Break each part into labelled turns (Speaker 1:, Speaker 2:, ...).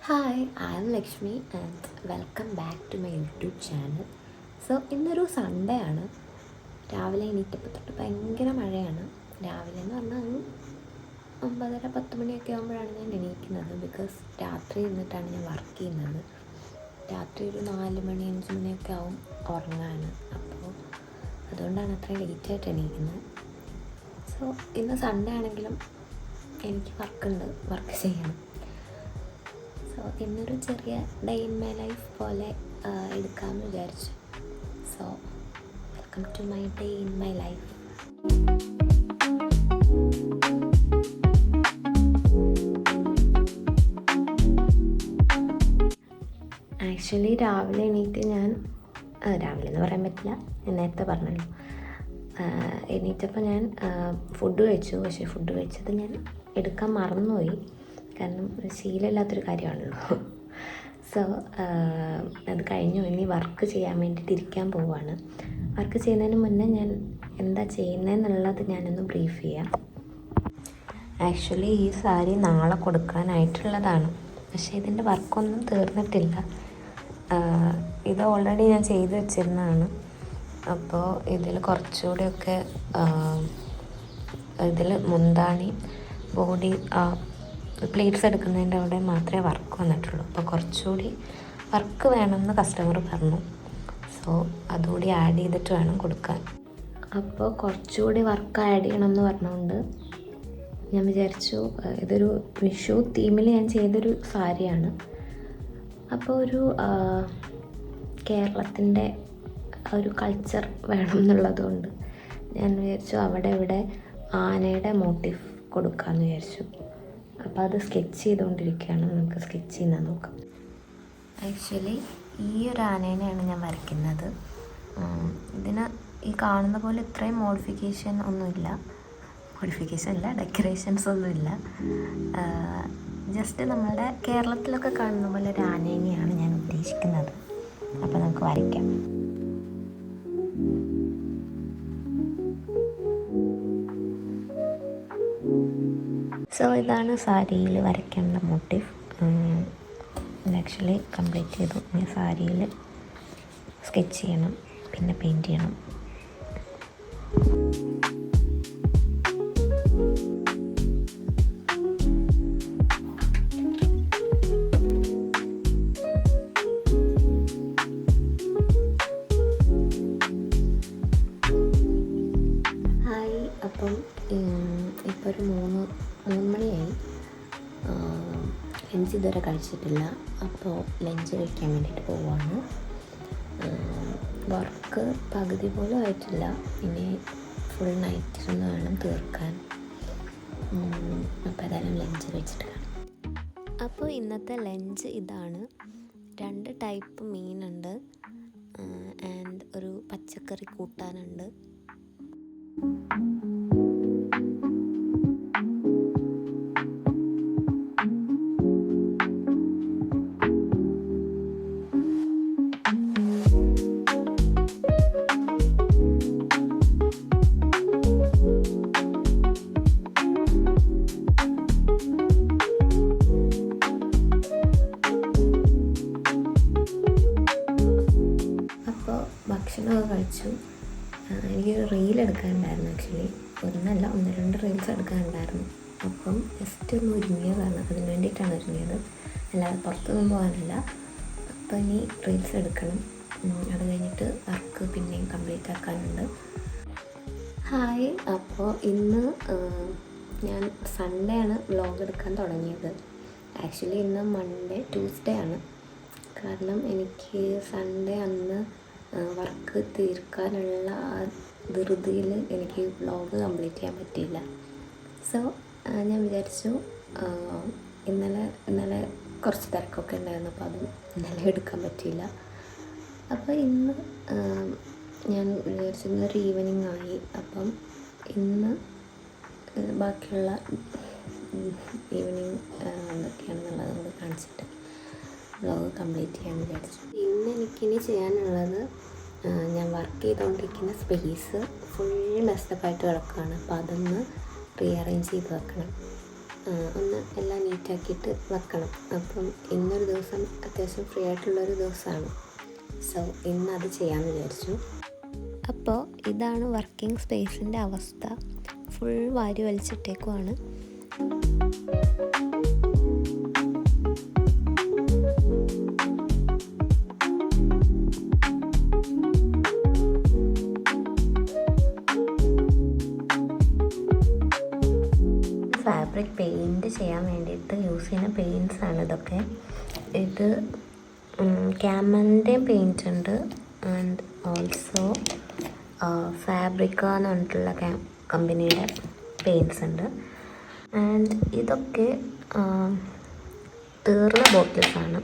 Speaker 1: Hi, I am Lakshmi and welcome back to my YouTube channel. So ഇന്നൊരു Sunday ആണ്. രാവിലെ എണീറ്റപ്പോൾ തൊട്ട് ഭയങ്കര മഴയാണ്. രാവിലെ എന്ന് പറഞ്ഞാൽ 9:30-10 മണിയൊക്കെ ആകുമ്പോഴാണ് ഞാൻ എണീക്കുന്നത്. ബിക്കോസ് രാത്രി ഇരുന്നിട്ടാണ് ഞാൻ വർക്ക് ചെയ്യുന്നത്. രാത്രി ഒരു 4 മണി 5 മണിയൊക്കെ ആവും ഉറങ്ങാൻ. അപ്പോൾ അതുകൊണ്ടാണ് അത്ര ലേറ്റായിട്ട് എണീക്കുന്നത്. സോ ഇന്ന് സൺഡേ ആണെങ്കിലും എനിക്ക് വർക്ക് ചെയ്യണം. സോ ഇന്നൊരു ചെറിയ ഡേ ഇൻ മൈ ലൈഫ് പോലെ എടുക്കാമെന്ന് വിചാരിച്ചു. So welcome to my day in my life. Actually രാവിലെ എണീറ്റ് രാവിലെ എന്ന് പറയാൻ പറ്റില്ല, ഞാൻ നേരത്തെ പറഞ്ഞല്ലോ. എണീറ്റപ്പോൾ ഞാൻ ഫുഡ് കഴിച്ചു. പക്ഷേ ഫുഡ് കഴിച്ചത് ഞാൻ എടുക്കാൻ മറന്നുപോയി. കാരണം ശീലമില്ലാത്തൊരു കാര്യമാണല്ലോ. സോ അത് കഴിഞ്ഞു. ഇനി വർക്ക് ചെയ്യാൻ വേണ്ടിയിട്ട് ഇരിക്കാൻ പോവുകയാണ്. വർക്ക് ചെയ്യുന്നതിന് മുന്നേ ഞാൻ എന്താ ചെയ്യുന്നതെന്നുള്ളത് ഞാനൊന്ന് ബ്രീഫ് ചെയ്യാം. ആക്ച്വലി ഈ സാരി നാളെ കൊടുക്കാനായിട്ടുള്ളതാണ്. പക്ഷേ ഇതിൻ്റെ വർക്കൊന്നും തീർന്നിട്ടില്ല. ഇത് ഓൾറെഡി ഞാൻ ചെയ്ത് വെച്ചിരുന്നതാണ്. അപ്പോൾ ഇതിൽ കുറച്ചുകൂടിയൊക്കെ ഇതിൽ മുന്താണി ബോഡി പ്ലേറ്റ്സ് എടുക്കുന്നതിൻ്റെ അവിടെ മാത്രമേ വർക്ക് വന്നിട്ടുള്ളൂ. അപ്പോൾ കുറച്ചുകൂടി വർക്ക് വേണമെന്ന് കസ്റ്റമർ പറഞ്ഞു. സോ അതുകൂടി ആഡ് ചെയ്തിട്ട് വേണം കൊടുക്കാൻ. അപ്പോൾ കുറച്ചുകൂടി വർക്ക് ആഡ് ചെയ്യണമെന്ന് പറഞ്ഞുകൊണ്ട് ഞാൻ വിചാരിച്ചു, ഇതൊരു വിഷു തീമിൽ ഞാൻ ചെയ്തൊരു സാരിയാണ്. അപ്പോൾ ഒരു കേരളത്തിൻ്റെ ഒരു കൾച്ചർ വേണം എന്നുള്ളതുകൊണ്ട് ഞാൻ വിചാരിച്ചു അവിടെ ഇവിടെ ആനയുടെ മോട്ടീഫ് കൊടുക്കാമെന്ന് വിചാരിച്ചു. അപ്പോൾ അത് സ്കെച്ച് ചെയ്തുകൊണ്ടിരിക്കുകയാണ്. നമുക്ക് സ്കെച്ച് ചെയ്യുന്നത് നോക്കാം. ആക്ച്വലി ഈ ഒരു ആനേനെയാണ് ഞാൻ വരയ്ക്കുന്നത്. ഇതിന് ഈ കാണുന്ന പോലെ ഇത്രയും മോഡിഫിക്കേഷൻ ഇല്ല, ഡെക്കറേഷൻസ് ഒന്നുമില്ല. ജസ്റ്റ് നമ്മുടെ കേരളത്തിലൊക്കെ കാണുന്ന പോലെ ഒരു ആനേനെയാണ് ഞാൻ ഉദ്ദേശിക്കുന്നത്. അപ്പോൾ നമുക്ക് വരയ്ക്കാം. സോ ഇതാണ് സാരിയിൽ വരയ്ക്കേണ്ട മോട്ടീവ്. ഇത് ആക്ച്വലി കംപ്ലീറ്റ് ചെയ്തു. ഇനി സാരിയിൽ സ്കെച്ച് ചെയ്യണം, പിന്നെ പെയിൻറ്റ് ചെയ്യണം. ഹായ്, അപ്പം ഇപ്പോൾ ഒരു 3 മണിയായി. ലഞ്ച് ഇതുവരെ കഴിച്ചിട്ടില്ല. അപ്പോൾ ലഞ്ച് കഴിക്കാൻ വേണ്ടിയിട്ട് പോവുകയാണ്. വർക്ക് പകുതി പോലും ആയിട്ടില്ല. ഇനി ഫുൾ നൈറ്റ് ഇരുന്ന് വേണം തീർക്കാൻ. അപ്പോൾ ഏതായാലും ലഞ്ച് കഴിച്ചിട്ട് കാണാം. അപ്പോൾ ഇന്നത്തെ ലഞ്ച് ഇതാണ്. 2 ടൈപ്പ് മീനുണ്ട് ആൻഡ് ഒരു പച്ചക്കറി കൂട്ടാനുണ്ട്. ഭക്ഷണമൊക്കെ കഴിച്ചു. എനിക്കൊരു റീൽ എടുക്കാനുണ്ടായിരുന്നു. ആക്ച്വലി ഒന്നല്ല 1-2 റീൽസ് എടുക്കാനുണ്ടായിരുന്നു. അപ്പം ജസ്റ്റ് ഒന്ന് ഒരുങ്ങിയതാണ്. അതിന് വേണ്ടിയിട്ടാണ് ഒരുങ്ങിയത്, അല്ലാതെ പുറത്തൊന്നും പോകാനല്ല. അപ്പോൾ ഇനി റീൽസ് എടുക്കണം. അത് കഴിഞ്ഞിട്ട് വർക്ക് പിന്നെയും കംപ്ലീറ്റ് ആക്കാനുണ്ട്. ഹായ്, അപ്പോൾ ഇന്ന് ഞാൻ സൺഡേ ആണ് വ്ലോഗ് എടുക്കാൻ തുടങ്ങിയത്. ആക്ച്വലി ഇന്ന് ട്യൂസ്ഡേ ആണ്. കാരണം എനിക്ക് സൺഡേ അന്ന് വർക്ക് തീർക്കാനുള്ള ആ ധൃതിയിൽ എനിക്ക് വ്ലോഗ് കംപ്ലീറ്റ് ചെയ്യാൻ പറ്റിയില്ല. സോ ഞാൻ വിചാരിച്ചു, ഇന്നലെ കുറച്ച് തിരക്കൊക്കെ ഉണ്ടായിരുന്നു. അപ്പോൾ അതും ഇന്നലെ എടുക്കാൻ പറ്റിയില്ല. അപ്പോൾ ഇന്ന് ഞാൻ വിചാരിച്ചു ഇന്നൊരു ഈവനിങ് ആയി. അപ്പം ഇന്ന് ബാക്കിയുള്ള ഈവനിങ് എന്തൊക്കെയാണെന്നുള്ളത് നമുക്ക് കാണിച്ചിട്ട് വ്ലോഗ് കംപ്ലീറ്റ് ചെയ്യാമെന്ന് വിചാരിച്ചു. ഇന്ന് എനിക്കിനി ചെയ്യാനുള്ളത്, ഞാൻ വർക്ക് ചെയ്തുകൊണ്ടിരിക്കുന്ന സ്പേസ് ഫുൾ മെസ്സപ്പായിട്ട് കിടക്കുകയാണ്. അപ്പോൾ അതൊന്ന് റീഅറേഞ്ച് ചെയ്ത് വെക്കണം. ഒന്ന് എല്ലാം നീറ്റാക്കിയിട്ട് വെക്കണം. അപ്പം ഇന്നൊരു ദിവസം അത്യാവശ്യം ഫ്രീ ആയിട്ടുള്ളൊരു ദിവസമാണ്. സോ ഇന്നത് ചെയ്യാമെന്ന് വിചാരിച്ചു. അപ്പോൾ ഇതാണ് വർക്കിംഗ് സ്പേസിൻ്റെ അവസ്ഥ. ഫുൾ വാരി വലിച്ചിട്ടേക്കുവാണ്. ഫാബ്രിക് പെയിൻറ്റ് ചെയ്യാൻ വേണ്ടിയിട്ട് യൂസ് ചെയ്യുന്ന പെയിൻറ്റ്സാണ് ഇതൊക്കെ. ഇത് ക്യാമലിൻ്റെയും പെയിൻറ്റ് ഉണ്ട് ആൻഡ് ഓൾസോ ഫാബ്രിക്ക എന്ന് പറഞ്ഞിട്ടുള്ള കമ്പനിയുടെ പെയിൻറ്റ്സ് ഉണ്ട്. ആൻഡ് ഇതൊക്കെ തീർന്ന ബോട്ടിൽസാണ്.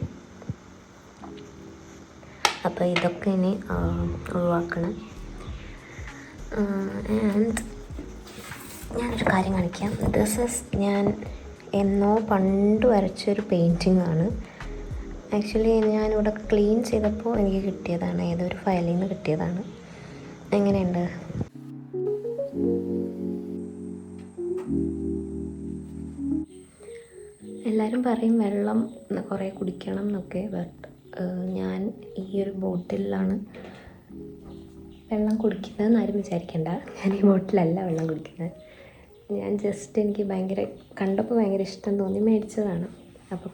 Speaker 1: അപ്പോൾ ഇതൊക്കെ ഇനി ഒഴിവാക്കണം. ആൻഡ് ഞാനൊരു കാര്യം കാണിക്കാം. ഞാൻ എന്നോ പണ്ട് വരച്ചൊരു പെയിൻറ്റിംഗ് ആണ്. ആക്ച്വലി ഞാനിവിടെ ക്ലീൻ ചെയ്തപ്പോൾ എനിക്ക് കിട്ടിയതാണ്, ഏതൊരു ഫയലിൽ നിന്ന് കിട്ടിയതാണ്. എങ്ങനെയുണ്ട്? എല്ലാവരും പറയും വെള്ളം കുറേ കുടിക്കണം എന്നൊക്കെ. ബട്ട് ഞാൻ ഈ ഒരു ബോട്ടിലാണ് വെള്ളം കുടിക്കുന്നതെന്ന് ആരും വിചാരിക്കേണ്ട. ഞാൻ ഈ ബോട്ടിലല്ല വെള്ളം കുടിക്കുന്നത്. ഞാൻ ജസ്റ്റ് എനിക്ക് കണ്ടപ്പോൾ ഭയങ്കര ഇഷ്ടം തോന്നി മേടിച്ചതാണ്. അപ്പോൾ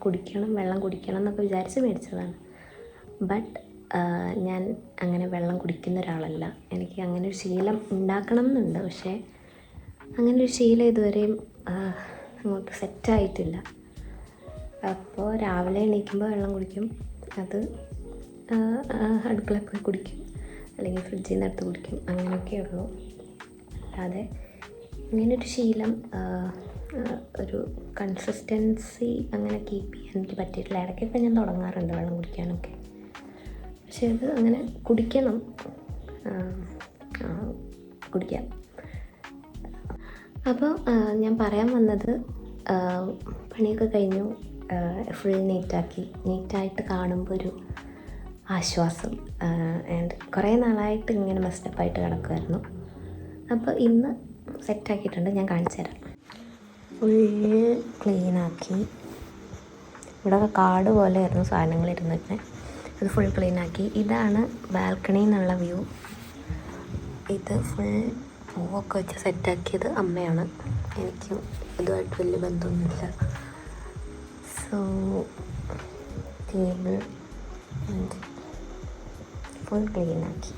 Speaker 1: വെള്ളം കുടിക്കണം എന്നൊക്കെ വിചാരിച്ച് മേടിച്ചതാണ്. ബട്ട് ഞാൻ അങ്ങനെ വെള്ളം കുടിക്കുന്ന ഒരാളല്ല. എനിക്ക് അങ്ങനെ ഒരു ശീലം ഉണ്ടാക്കണം എന്നുണ്ട്. പക്ഷേ അങ്ങനെ ഒരു ശീലം ഇതുവരെയും അങ്ങോട്ട് സെറ്റായിട്ടില്ല. അപ്പോൾ രാവിലെ എണീക്കുമ്പോൾ വെള്ളം കുടിക്കും. അത് അടുക്കളയിൽ പോയി കുടിക്കും, അല്ലെങ്കിൽ ഫ്രിഡ്ജിൽ നിന്ന് എടുത്ത് കുടിക്കും. അങ്ങനെയൊക്കെ ഉള്ളൂ. അല്ലാതെ ഇങ്ങനൊരു ശീലം, ഒരു കൺസിസ്റ്റൻസി അങ്ങനെ കീപ്പ് ചെയ്യാൻ എനിക്ക് പറ്റിയിട്ടില്ല. ഇടയ്ക്കൊക്കെ ഞാൻ തുടങ്ങാറുണ്ട് വെള്ളം കുടിക്കാനൊക്കെ. പക്ഷേ അത് അങ്ങനെ കുടിക്കാം. അപ്പോൾ ഞാൻ പറയാൻ വന്നത്, പണിയൊക്കെ കഴിഞ്ഞു, ഫുൾ നീറ്റായിട്ട് കാണുമ്പോൾ ഒരു ആശ്വാസം. ആൻഡ് കുറേ നാളായിട്ട് ഇങ്ങനെ മെസ്റ്റപ്പായിട്ട് കിടക്കുമായിരുന്നു. അപ്പോൾ ഇന്ന് സെറ്റാക്കിയിട്ടുണ്ട്. ഞാൻ കാണിച്ചു തരാം. ഫുൾ ക്ലീനാക്കി. ഇവിടെയൊക്കെ കാട് പോലെ ആയിരുന്നു സാധനങ്ങൾ ഇരുന്നിട്ട്. അത് ഫുൾ ക്ലീനാക്കി. ഇതാണ് ബാൽക്കണിയിൽ നിന്നുള്ള വ്യൂ. ഇത് ഫുൾ പൂവൊക്കെ വെച്ച് സെറ്റാക്കിയത് അമ്മയാണ്. എനിക്കും ഇതുമായിട്ട് വലിയ ബന്ധമൊന്നുമില്ല. സോ ടേബിൾ ഫുൾ ക്ലീനാക്കി.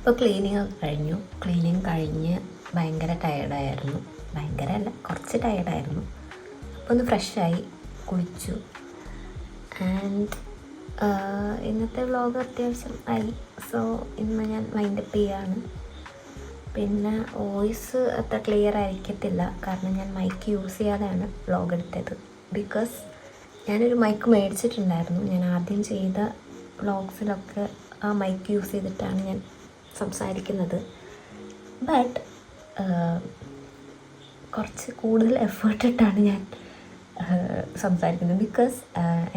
Speaker 1: അപ്പോൾ ക്ലീനിങ് കഴിഞ്ഞ് ഭയങ്കര ടയേർഡായിരുന്നു. ഭയങ്കരമല്ല, കുറച്ച് ടയേർഡായിരുന്നു. അപ്പോൾ ഒന്ന് ഫ്രഷായി കുളിച്ചു. ആൻഡ് ഇന്നത്തെ വ്ളോഗ് അത്യാവശ്യം ആയി. സോ ഇന്ന് ഞാൻ വൈൻഡപ്പ് ചെയ്യാണ്. പിന്നെ വോയിസ് അത്ര ക്ലിയർ ആയിരിക്കത്തില്ല, കാരണം ഞാൻ മൈക്ക് യൂസ് ചെയ്യാതെയാണ് വ്ളോഗ് എടുത്തത്. ബിക്കോസ് ഞാനൊരു മൈക്ക് മേടിച്ചിട്ടുണ്ടായിരുന്നു. ഞാൻ ആദ്യം ചെയ്ത വ്ളോഗ്സിലൊക്കെ ആ മൈക്ക് യൂസ് ചെയ്തിട്ടാണ് ഞാൻ സംസാരിക്കുന്നത്. ബട്ട് കുറച്ച് കൂടുതൽ എഫേർട്ട് ഇട്ടാണ് ഞാൻ സംസാരിക്കുന്നത്. ബിക്കോസ്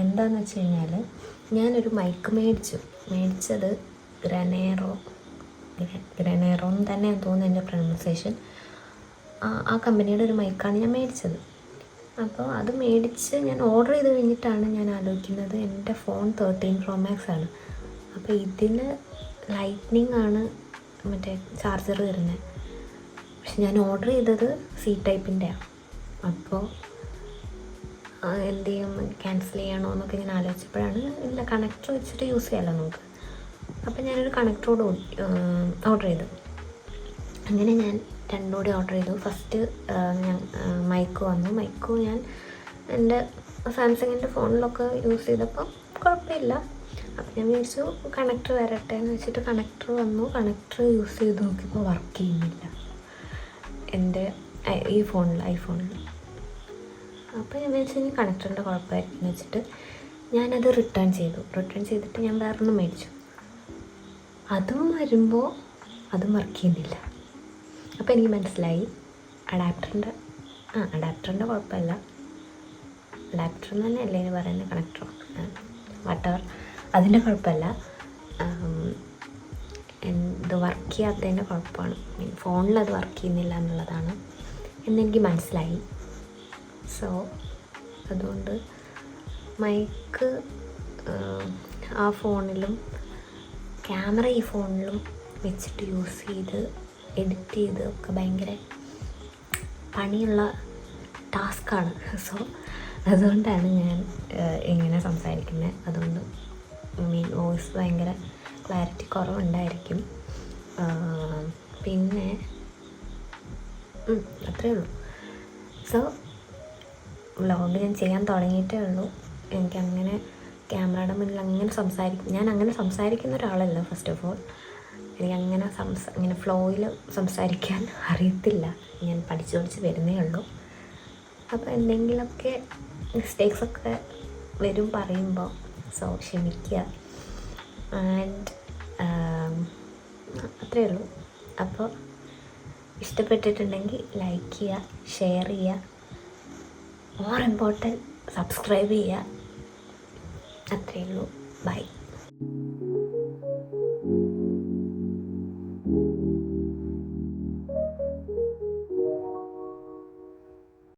Speaker 1: എന്താണെന്ന് വെച്ച് കഴിഞ്ഞാൽ, ഞാനൊരു മൈക്ക് മേടിച്ചത് ഗ്രനേറോ എന്ന് തന്നെയാണ് തോന്നുന്നു എൻ്റെ പ്രൊനൗൺസിയേഷൻ. ആ കമ്പനിയുടെ ഒരു മൈക്കാണ് ഞാൻ മേടിച്ചത്. അപ്പോൾ അത് മേടിച്ച് ഞാൻ ഓർഡർ ചെയ്ത് കഴിഞ്ഞിട്ടാണ് ഞാൻ ആലോചിക്കുന്നത്, എൻ്റെ ഫോൺ 13 Pro Max ആണ്. അപ്പോൾ ഇതിന് ലൈറ്റ്നിങ് ആണ് മറ്റേ ചാർജർ വരുന്നത്. പക്ഷെ ഞാൻ ഓർഡർ ചെയ്തത് C ടൈപ്പിൻ്റെയാണ്. അപ്പോൾ എന്ത് ചെയ്യും, ക്യാൻസൽ ചെയ്യണോ എന്നൊക്കെ ഞാൻ ആലോചിച്ചപ്പോഴാണ്, ഇല്ല കണക്ടർ വെച്ചിട്ട് യൂസ് ചെയ്യാമല്ലോ നമുക്ക്. അപ്പോൾ ഞാനൊരു കണക്ടറോട് ഓർഡർ ചെയ്തു. അങ്ങനെ ഞാൻ രണ്ടുകൂടി ഓർഡർ ചെയ്തു. ഫസ്റ്റ് ഞാൻ മൈക്ക് വന്നു. മൈക്ക് ഞാൻ എൻ്റെ സാംസങ്ങിൻ്റെ ഫോണിലൊക്കെ യൂസ് ചെയ്തപ്പോൾ കുഴപ്പമില്ല. അപ്പോൾ ഞാൻ വിചാരിച്ചു കണക്ടർ വരട്ടെ എന്ന് വെച്ചിട്ട് കണക്ടർ വന്നു. കണക്ടർ യൂസ് ചെയ്ത് നോക്കിയപ്പോൾ വർക്ക് ചെയ്യുന്നില്ല എൻ്റെ ഐഫോണിൽ. അപ്പോൾ ഞാൻ വിചാരിച്ചു കണക്ടറിൻ്റെ കുഴപ്പമായിരിക്കും എന്ന് വെച്ചിട്ട് ഞാനത് റിട്ടേൺ ചെയ്തിട്ട് ഞാൻ വേറൊന്നും മേടിച്ചു. അതും വരുമ്പോൾ അതും വർക്ക് ചെയ്യുന്നില്ല. അപ്പോൾ എനിക്ക് മനസ്സിലായി അഡാപ്റ്ററിൻ്റെ കുഴപ്പമില്ല. അഡാപ്റ്റർ എന്ന് തന്നെ അല്ലേ പറയുന്നത്, കണക്ടർ വട്ടവർ, അതിൻ്റെ കുഴപ്പമില്ല. എന്ത് വർക്ക് ചെയ്യാത്തതിൻ്റെ കുഴപ്പമാണ്, ഫോണിലത് വർക്ക് ചെയ്യുന്നില്ല എന്നുള്ളതാണ് എന്നെനിക്ക് മനസ്സിലായി. സോ അതുകൊണ്ട് മൈക്ക് ആ ഫോണിലും ക്യാമറ ഈ ഫോണിലും വെച്ചിട്ട് യൂസ് ചെയ്ത് എഡിറ്റ് ചെയ്ത് ഒക്കെ ഭയങ്കര പണിയുള്ള ടാസ്ക്കാണ്. സോ അതുകൊണ്ടാണ് ഞാൻ ഇങ്ങനെ സംസാരിക്കുന്നത്. അതുകൊണ്ട് വോയിസ് ഭയങ്കര ക്ലാരിറ്റി കുറവുണ്ടായിരിക്കും. പിന്നെ അത്രയേ ഉള്ളൂ. സോ വ്ളോഗ് ഞാൻ ചെയ്യാൻ തുടങ്ങിയിട്ടേ ഉള്ളൂ. എനിക്കങ്ങനെ ക്യാമറയുടെ മുന്നിൽ ഞാൻ അങ്ങനെ സംസാരിക്കുന്ന ഒരാളല്ല. ഫസ്റ്റ് ഓഫ് ഓൾ എനിക്കങ്ങനെ ഇങ്ങനെ ഫ്ലോയിൽ സംസാരിക്കാൻ അറിയത്തില്ല. ഞാൻ പഠിച്ച് വരുന്നേ ഉള്ളൂ. അപ്പോൾ എന്തെങ്കിലുമൊക്കെ മിസ്റ്റേക്സൊക്കെ വരും പറയുമ്പോൾ. സോ ക്ഷമിക്കുക. ആൻഡ് അത്രയേ ഉള്ളൂ. അപ്പോൾ ഇഷ്ടപ്പെട്ടിട്ടുണ്ടെങ്കിൽ ലൈക്ക് ചെയ്യുക, ഷെയർ ചെയ്യുക, മോർ ഇമ്പോർട്ടൻറ്റ് സബ്സ്ക്രൈബ് ചെയ്യുക. അത്രയേ ഉള്ളൂ. ബൈ.